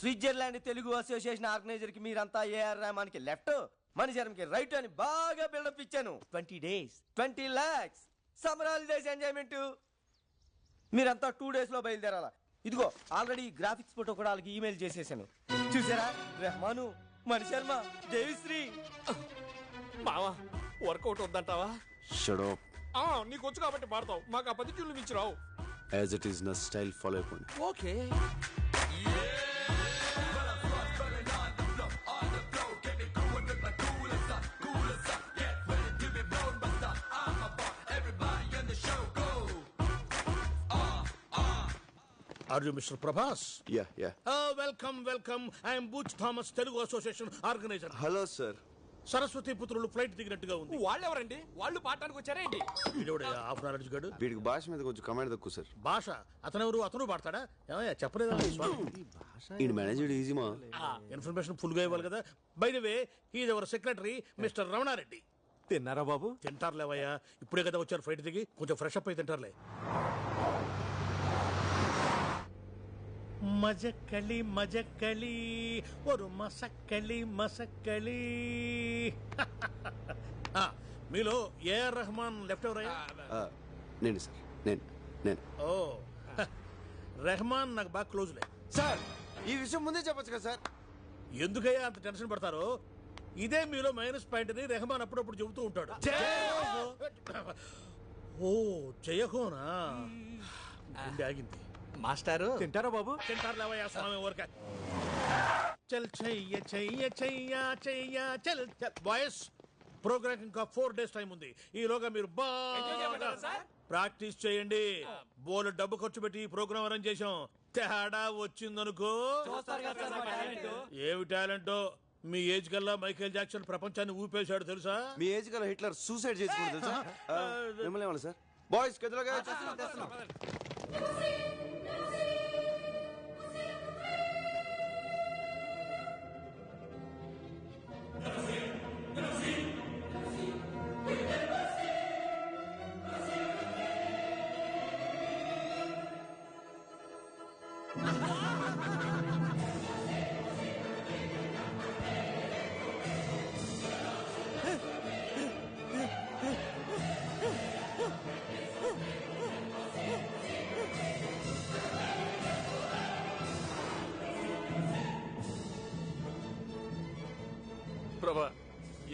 Switzerland Telugu association organizer కి మీరంతా AR Rahman కి లెఫ్ట్, మణిశరం కి రైట్ అని బాగా బిల్డప్ ఇచ్చాను. 20 days 20 lakhs summer holidays enjoyment. మీరంతా 2 days లో బయలుదేరాలా. ఇదిగో ఆల్రెడీ గ్రాఫిక్స్ ఫోటో కూడా వాళ్ళకి ఈమెయిల్ చేసేసాను. చూసారా, రెహమాను, మణిశర్మ, దేవిశ్రీ. మావా వర్కౌట్ వద్దంటావా? Shut up. నీకు వచ్చు కాబట్టి పాడతావు, మాకు ఆ 10 ట్యూన్లు మించి రావు. యాజ్ ఇట్ ఈస్ నా స్టైల్ ఫాలో అయిపోండి. Okay. Are you Mr. Prabhas? Yeah. Welcome. I am Butch Thomas, Telugu Association organizer. Hello sir. Saraswati పుత్రులు ఫ్లైట్ దిగినట్టుగా ఉంది. వాళ్ళు ఎవరండి? వాళ్ళు పాడటానికి వచ్చారేంటి? హాఫ్ నాలెడ్జ్ గడు. వీడికి భాష మీద కొంచెం కమాండ్ తక్కువ సార్. భాష అతను పాడతాడా? ఏమయ్యా చెప్పలేదా? ఈ మేనేజర్ ఈజీ మా ఇన్ఫర్మేషన్ ఫుల్ గా ఇవ్వాలి కదా. By the way, he is our secretary mister Ramana Reddy. తిన్నారా బాబు? తింటారులేవయ్యా, ఇప్పుడే కదా వచ్చారు ఫ్లైట్ దిగి, కొంచెం ఫ్రెష్ అప్ అయి తింటారులే. మజక్కలి ఒరు మసక్కలి. మీలో ఏఆర్ రెహమాన్ లెఫ్ట్ ఎవరయ్యా? నేను సార్, నేను. ఓ రెహమాన్ నాకు బాగా క్లోజ్లే. సార్ ఈ విషయం ముందే చెప్పచ్చు కదా సార్. ఎందుకయ్యా అంత టెన్షన్ పడతారో? ఇదే మీలో మైనస్ పాయింట్ అని రెహమాన్ అప్పుడప్పుడు చెబుతూ ఉంటాడు. ఓ జయహోనా, ఆగింది. మాస్టారు తింటారా బాబు? తింటారులేవయ్యా స్వామి ఊరక. చల్ చల్ బాయ్స్, ప్రోగ్రామ్ ఇంకా 4 days టైం ఉంది. ఈలోగా మీరు బాగా ప్రాక్టీస్ చేయండి. బోల్ డబ్బు ఖర్చు పెట్టి ఈ ప్రోగ్రామ్ అరేంజ్ చేశాం. తేడా వచ్చిందనుకో. ఏమి టాలెంటో. మీ ఏజ్ కల్లా మైకేల్ జాక్సన్ ప్రపంచాన్ని ఊపేశాడు తెలుసా? మీ ఏజ్ కల్లా హిట్లర్ సూసైడ్ చేసుకుంటు తెలుసా? మిమ్మల్ని ఏమన్నా సార్? బాయ్స్ గదిలోగా ప్రభా,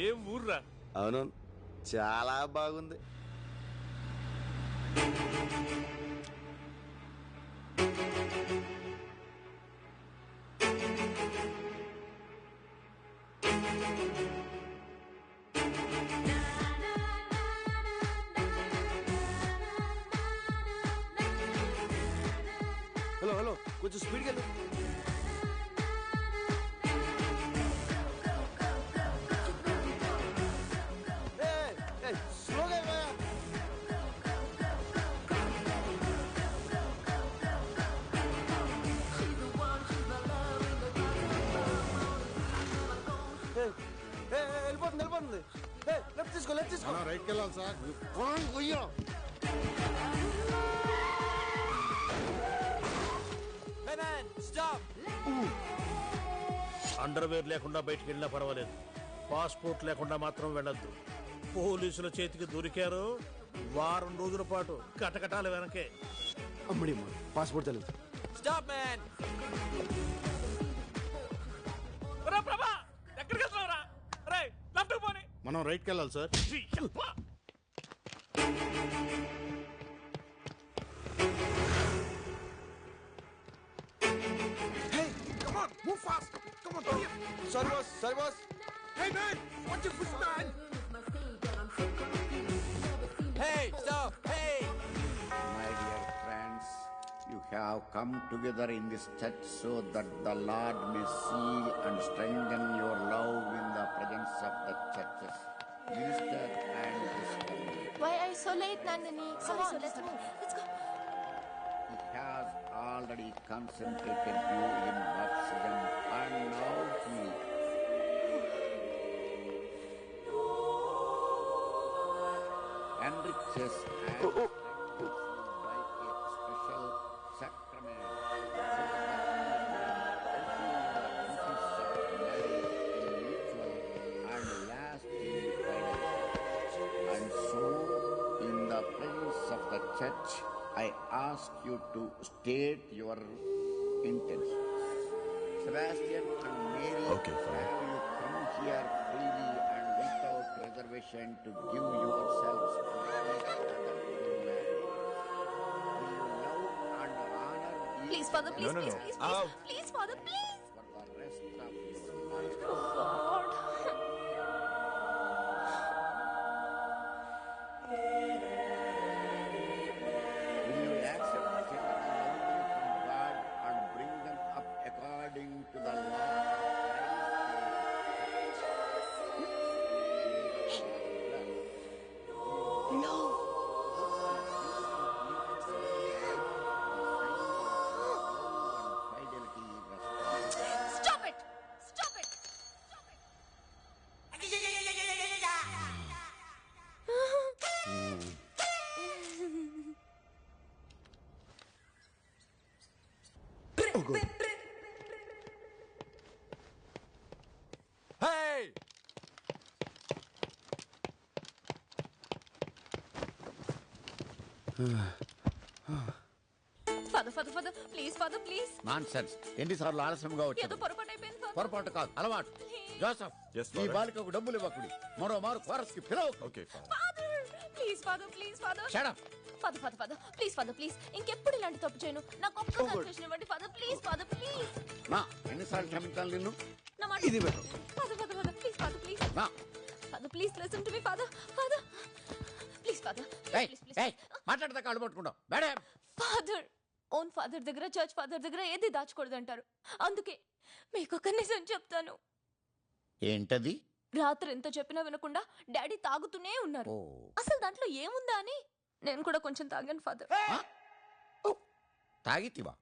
ఏం ఊర్రా? అవును, చాలా బాగుంది. హలో కొంచెం స్పీడ్గా వెళ్ళు. వెళ్ళిపోతుంది. లెఫ్ట్ తీసుకో. రైట్కి వెళ్ళాలి సార్. అండర్వేర్ లేకుండా బయటికి వెళ్ళినా పర్వాలేదు, పాస్పోర్ట్ లేకుండా మాత్రం వెళ్ళొద్దు. పోలీసుల చేతికి దొరికారు, వారం రోజుల పాటు కటకటాలు వెనకే. అమ్మడి పాస్పోర్ట్ తెలియదు. Stop man. ప్రభా ఎక్కడికి వెళ్తున్నావురా? రే లెఫ్ట్ పోనీ. మనం రైట్కి వెళ్ళాలి sir. Move fast. Come on. Sorry boss. Hey man, watch your push man. Hey, stop. Hey. My dear friends, you have come together in this church so that the Lord may seal and strengthen your love in the presence of the churches, minister and this family. Why are you so late, Nandini? Come on, let's move. Let's go. He has already concentrated you in baptism and now he enriches and strengthens you by a special sacrament so that you may I ask you to state your intentions. Sebastian and Mary, have you come here freely and without reservation to give yourselves to each other in marriage? Will you love and honor each Please, Father, please, No, no, please, no. please, Ow. please, please, Father, please. for the rest of your life? God. Will you accept children lovingly from God and bring them up according to the law of No. Christ? Stop it. Stop it. Hey! Father, Father, Father, please, Father, please. Nonsense. ఎన్నిసార్లు ఆలస్యంగా ఏదో వచ్చాడు? పొరపాటు అయిపోయింది, Father. పొరపాటు కాదు, అలవాటు. Joseph, Yes, ఈ Father. బాలికకు డబ్బులు ఇవ్వకుడి. మరో మారు కోరస్ కి పిలవ. Okay, Father. Father, please, Father, please, Father. Shut up. Father, Father, Father, please, Father, please. ఇంకెప్పుడు ఇలాంటి తప్పు చేయను. నాకు ఒక్క కన్ఫెషన్ ఇవ్వండి, Father, please, Father, please. నా ఎన్నిసార్లు క్షమించాలి నిన్ను? నా మాట ఇది better. Father, Father, Father, please, Father, please. నా Father, please listen to me, Father. Father, please, Father, ఏయ్ please, please, ఏయ్ మాట్లాడతా కాళ్ళు పట్టుకుంటావు. మేడం Father, ఓన్ ఫాదర్ దగ్గర చర్చ్ ఫాదర్ దగ్గర ఏది దాచకూడదంటారు. అందుకే మీకు ఒక నిజం చెప్తాను. ఏంటది? రాత్రి ఎంత చెప్పినా వినకుండా డాడీ తాగుతూనే ఉన్నారు. ఓ అసలు దాంట్లో ఏముందా అని నేను కూడా కొంచెం తాగాను ఫాదర్. తాగితివా?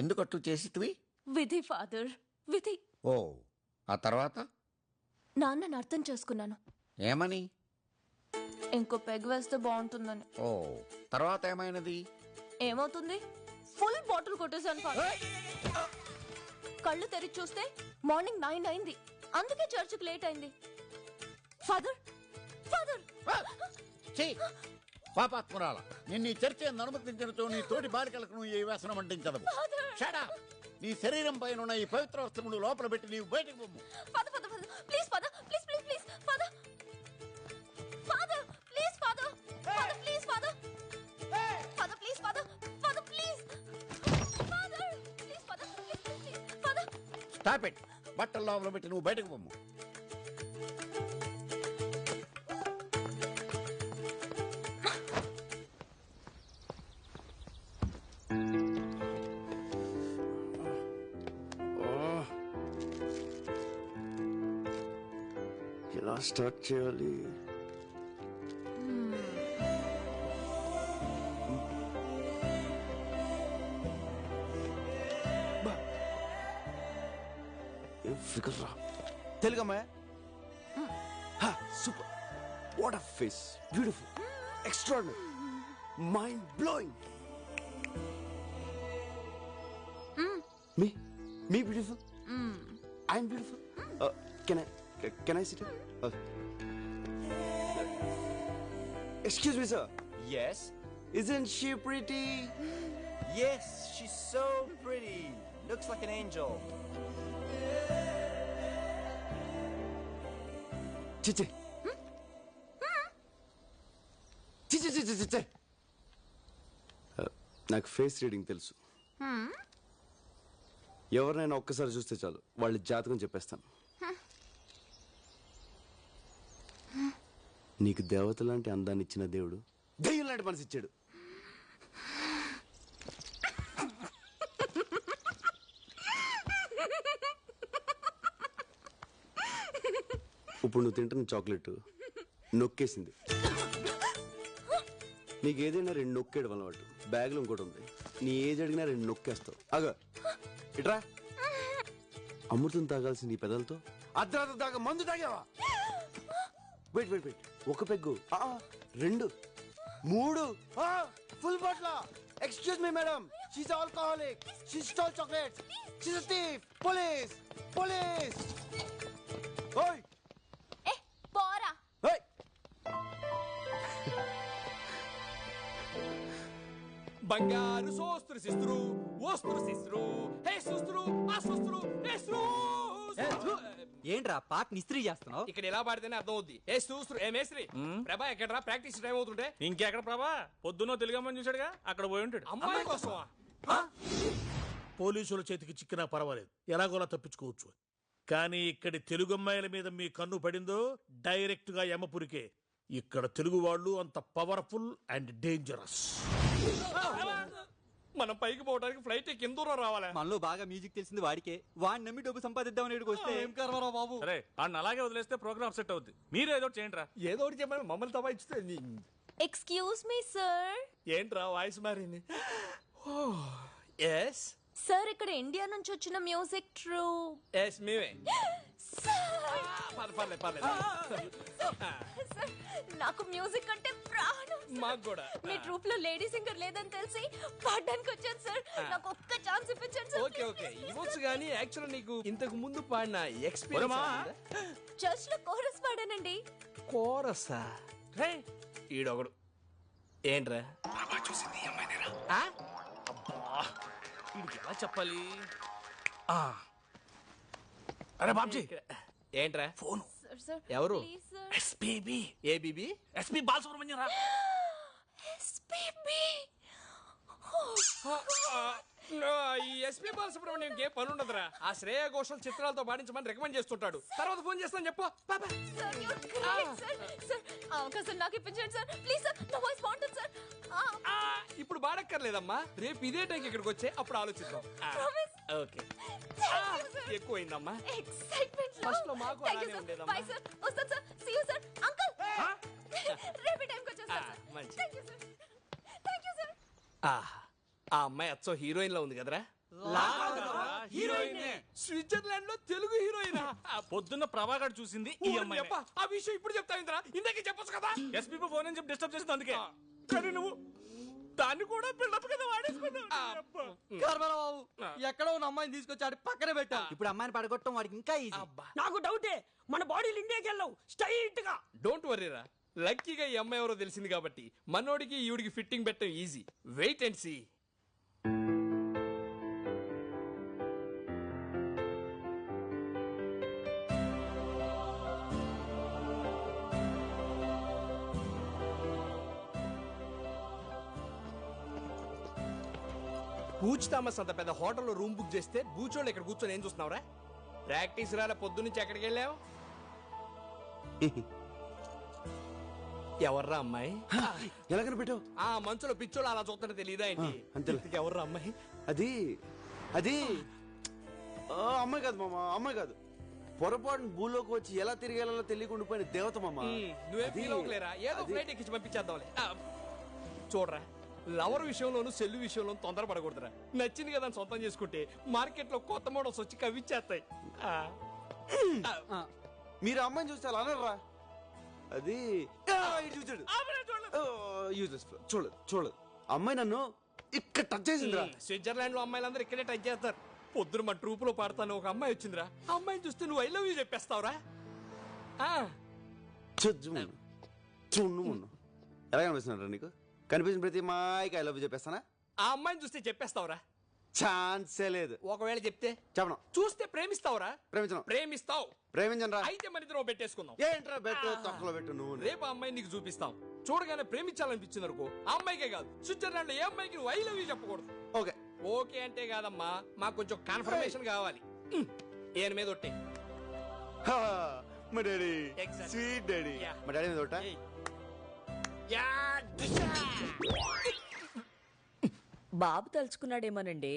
ఎందుకట్టు చేసితివి? విధి ఫాదర్, విధి. ఓ ఆ తర్వాత నాన్నని అర్థం చేసుకున్నాను. ఏమని? ఇంకో పెగ్ వేస్తే బాగుంటుందని. ఓ తర్వాత ఏమైనది? ఏమవుతుంది? ఫుల్ బాటిల్ కొట్టేశాను ఫాదర్. కళ్ళు తెరిచి చూస్తే మార్నింగ్ 9 అయింది. అందుకే చర్చికి లేట్ అయింది. ఫాదర్, ఫాదర్, పాపాత్మురాల, నిన్ను ఈ చర్చ అనుమతించడంతో నీ తోటి బాలికలకు నువ్వు ఈ వ్యసనం అంటించదవు. Shut up. నీ శరీరం పైన ఉన్న ఈ పవిత్ర వస్త్రములు లోపల పెట్టి నీవు బయటకు పొమ్ము. Father, father, father, please father, please, please, please, father, father, please, father, father, please, father, father, please, father, father, please, father, please, father, please, please, please, father. Stop it. బట్టల లోపల పెట్టి నువ్వు బయటకు పొమ్ము. ఎలా స్టార్ట్ చేయాలి? ఫిగర్ రా. తెలుగు అమ్మాయి. Super. What a face. Beautiful. Extraordinary. Mind blowing. Me beautiful. I'm beautiful. Can I sit here? Excuse me, sir. Yes? Isn't she pretty? Yes, she's so pretty. Looks like an angel. Chichi. Chichi. నాకు face reading తెలుసు. ఎవరినైనా ఒక్కసారి చూస్తే చాలు వాళ్ళ జాతకం చెప్పేస్తాను. నీకు దేవత లాంటి అందాన్ని ఇచ్చిన దేవుడు దెయ్యం లాంటి మనసు ఇచ్చాడు. ఇప్పుడు నువ్వు తింటున్న చాక్లెట్ నొక్కేసింది. నీకు ఏదైనా 2 నొక్కేయడం అలవాటు. బ్యాగ్లో ఇంకోటి ఉంది. నీ ఏది అడిగినా 2 నొక్కేస్తావు. అగ ఇట్రా. అమృతం తాగాల్సిన నీ పెదలతో అర్ధరాత్రి తాగా మందు తాగావా? వెయిట్. ఒక peg, 2, 3, full bottle. Excuse me madam, she's alcoholic. She stall chocolates. She's a thief. Police. ఓయ్ ఏ పోరా. ఓయ్. బంగారు సోస్త్రు సిస్త్రు ఓస్త్రు సిస్త్రు హే సుస్త్రు ఆ సుస్త్రు హే ఏంట్రా పాట నిస్త్రీ చేస్తున్నావు? ఇక్కడ ఎలా పాడితేనే అర్థం అవుద్ది. ఏ చూస్తు ఏ మేస్త్రి ప్రభా ఎక్కడరా ప్రాక్టీస్ టైం అవుతుంటే ఇంకెక్కడ ప్రభా పొద్దున్నో తెలుగమ్మని చూశాడుగా అక్కడ పోయి ఉంటాడు. అమ్మాయి కోసమా? పోలీసుల చేతికి చిక్కినా పర్వాలేదు, ఎలాగోలా తప్పించుకోవచ్చు. కానీ ఇక్కడి తెలుగు అమ్మాయిల మీద మీ కన్ను పడిందో డైరెక్ట్ గా యమపురికే. ఇక్కడ తెలుగు వాళ్ళు అంత పవర్ఫుల్ అండ్ డేంజరస్. మనం పైకి పోవడానికి ఫ్లైట్ కింద దూరం రావాలా? మనలో బాగా మ్యూజిక్ తెలిసింది వాడికే. వాడిని నమ్మి డబ్బు సంపాదిద్దామని ఇక్కడికి వస్తే ఏం కర్మరా బాబు. సరే అన్న అలాగే వదిలేస్తే ప్రోగ్రామ్ సెట్ అవుద్ది. మీరు ఏదో చేయండి రా. ఏదో ఒకటి చెప్పండి, మమ్మల్ని తప్ప ఇచ్చితే. Excuse me sir. ఏంట్రా వాయిస్ మారింది? ఎస్ సార్ ఇక్కడ ఇండియా నుంచి వచ్చిన మ్యూజిక్ ట్రూ. ఎస్ మేమే. పర్లేదు పర్లేదు. సార్ నాకు మ్యూజిక్ అంటే ప్రాణం. మాకు కూడా. మీ ట్రూప్ లో లేడీ సింగర్ లేదని తెలిసి పాడడానికి వచ్చాను సార్. నాకు ఒక్క ఛాన్స్ ఇప్పించండి సార్. ఓకే ఓకే ఇవ్వచ్చు కానీ యాక్చువల్ నీకు ఇంతకు ముందు పాడిన ఎక్స్పీరియన్స్. చర్చ్ లో కోరస్ పాడానండి. కోరసా? రే ఈడొకడు ఏంట్రా చూసింది అమ్మాయినేరా? వీడికి ఎలా చెప్పాలి? అరే బాబ్జీ ఏంట్రా ఫోన్? సార్ ఎవరు? Please sir. ఎస్పీబీ. ఏ బీబీ? ఎస్పీ బాలసుబ్రహ్మణ్యం రా. ఎస్పీబీ. ఈ ఎస్పీ బాలసుబ్రహ్మణ్యం ఏ పని ఉండదురా. ఆ శ్రేయ ఘోషల్ చిత్రాలతో పాడించమని రికమెండ్ చేస్తుంటాడు. తర్వాత ఫోన్ చేస్తాను చెప్పు. Sir you great sir. Sir అవకాశం నాకు ఇప్పించండి సార్ ప్లీజ్ సార్. నా వాయిస్ బాగుంటుంది సార్. ఇప్పుడు బాడక్కర్లేదమ్మా, రేపు ఇదే టైంకి ఇక్కడికి వచ్చే అప్పుడు ఆలోచిద్దాం. ఓకే ఎక్కువైందమ్మా. ఎక్సైట్మెంట్ ఫస్ట్ లో మాకు అలానే ఉండేదమ్మా. Bye sir. వస్తాను sir. See you sir. Uncle రేపు టైంకి వచ్చేస్తాను సార్. మంచి. Thank you sir. Thank you sir. ఆ అమ్మాయి అచ్చో హీరోయిన్ లా ఉంది కదరా? స్విట్జర్లాండ్ లో తెలుగు హీరోయిన్. పొద్దున్న ప్రభాకర్ చూసింది ఈ అమ్మాయి. ఆ విషయం ఇప్పుడు చెప్తావిందిరా, ఇందాకే చెప్పొచ్చు కదా. ఎస్పీ ఫోన్ అని చెప్పి డిస్టర్బ్ చేసింది అందుకే. కానీ నువ్వు దాన్ని కూడా బిల్డప్ కదా వాడేసుకున్నావు. ఎక్కడో ఉన్న అమ్మాయిని తీసుకొచ్చాడు పక్కన పెట్టా. ఇప్పుడు అమ్మాయిని పడగొట్టడం వాడికి ఇంకా ఈజీ. నాకు డౌటే, మన బాడీలు ఇండియాకి వెళ్ళవు స్ట్రైట్ గా. డోంట్ వరీరా, లక్కీగా ఈ అమ్మాయి ఎవరో తెలిసింది కాబట్టి మనోడికి ఈవిడికి ఫిట్టింగ్ పెట్టడం ఈజీ. Wait and see. పూచ్ థామస్ అంత పెద్ద హోటల్లో రూమ్ బుక్ చేస్తే బూచోళ్ళు ఇక్కడ కూర్చొని ఏం చూస్తున్నావురా? ప్రాక్టీస్ రాలే పొద్దు నుంచి ఎక్కడికి వెళ్ళావు? ఎవర్రా అమ్మాయి? ఎలా కనిపెట్టావు? ఆ మంచులో పిచ్చోళ్ళు అలా చూస్తుంటే తెలియదా ఏంటి? అంతే. ఎవర్రా అమ్మాయి? అది అది అమ్మాయి కాదు మామ, అమ్మాయి కాదు. పొరపాటున భూలోకి వచ్చి ఎలా తిరిగేలా తెలియకుండా పోయిన దేవత మామ. నువ్వే ఫీల్ అవ్వలేరా? ఏదో ఫ్లైట్ ఎక్కించి పంపించేద్దాంలే. చూడరా, లవర్ విషయంలోను సెల్లు విషయంలోను తొందరపడకూడదురా. నచ్చింది కదా అని సొంతం చేసుకుంటే మార్కెట్ లో కొత్త మోడల్స్ వచ్చి కవిచ్చేస్తాయి. మీరు అమ్మాయిని చూస్తే అలా అనరా? అది చూచాడు చూడలేదు చూడలేదు. అమ్మాయి నన్ను ఇక్కడ టచ్ చేసిందిరా. స్విట్జర్లాండ్ లో అమ్మాయిలందరూ ఇక్కడే టచ్ చేస్తారు. పొద్దున మా ట్రూప్ లో పాడతాను ఒక అమ్మాయి వచ్చిందిరా. ఆ అమ్మాయిని చూస్తే నువ్వు ఐ లవ్ యూ చెప్పేస్తావురా. చూడు ఎలా కనిపిస్తున్నారా నీకు? కనిపించిన ప్రతి మాయకి ఐ లవ్ యూ చెప్పేస్తానా? ఆ అమ్మాయిని చూస్తే చెప్పేస్తావురా? ఛాన్సే లేదు. ఒకవేళ చెప్తే చెప్పను. చూస్తే ప్రేమిస్తావురా? ప్రేమించను. ప్రేమిస్తావు. ప్రేమించను రా. అయితే మన ఇద్దరం పెట్టేసుకుందాం. ఏంట్రా బెట్టు తొక్కలో పెట్టు నువ్వు. రేపు ఆ అమ్మాయిని నీకు చూపిస్తాం. చూడగానే ప్రేమించాలనిపించింది అనుకో, ఆ అమ్మాయికే కాదు స్విట్జర్లాండ్ లో ఏ అమ్మాయికి నువ్వు ఐ లవ్ యూ చెప్పకూడదు. ఓకే ఓకే అంటే కాదమ్మా, మాకు కొంచెం కన్ఫర్మేషన్ కావాలి. ఏన్ మీద ఒట్టే. మా daddy Exactly. Sweet daddy. Yeah. మా డాడీ మీద ఒకటా? బాబు తలుచుకున్నాడేమోనండి.